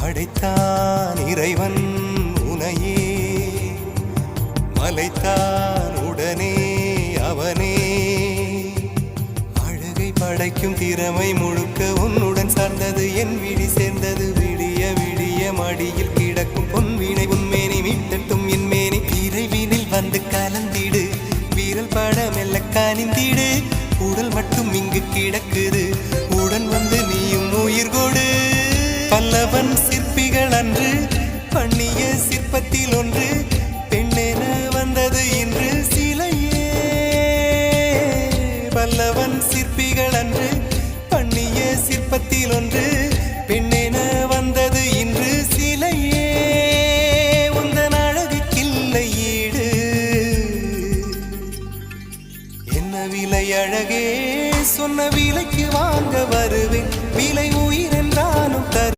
படைத்தான் இறைவன் உனையே மலைத்தான் உடனே அவனே அழகை படைக்கும் திறமை முழுக்க உன்னுடன் சார்ந்தது என் விழி சேர்ந்தது விடிய விடிய மடியில் கிடக்கும் பொன்வினை உன்மேனி மீட்டட்டும் என் மேனி இறைவினில் வந்து கலந்திடு வீரல் பட மெல்ல காணிந்திடு உடல் மட்டும் இங்கு கிடக்குது உடன் வந்து நீயும் உயிர் கொடு பல்லவன் சிற்பிகள் அன்று பண்ணிய சிற்பத்தில் ஒன்று பெண்ணென வந்தது இன்று சிலையே பல்லவன் சிற்பிகள் அன்று பண்ணிய சிற்பத்தில் ஒன்று பெண்ணென வந்தது இன்று சிலையே உந்தன் அழகுக்கில்லை ஈடு என்ன விலை அழகே சொன்ன விலைக்கு வாங்க வரு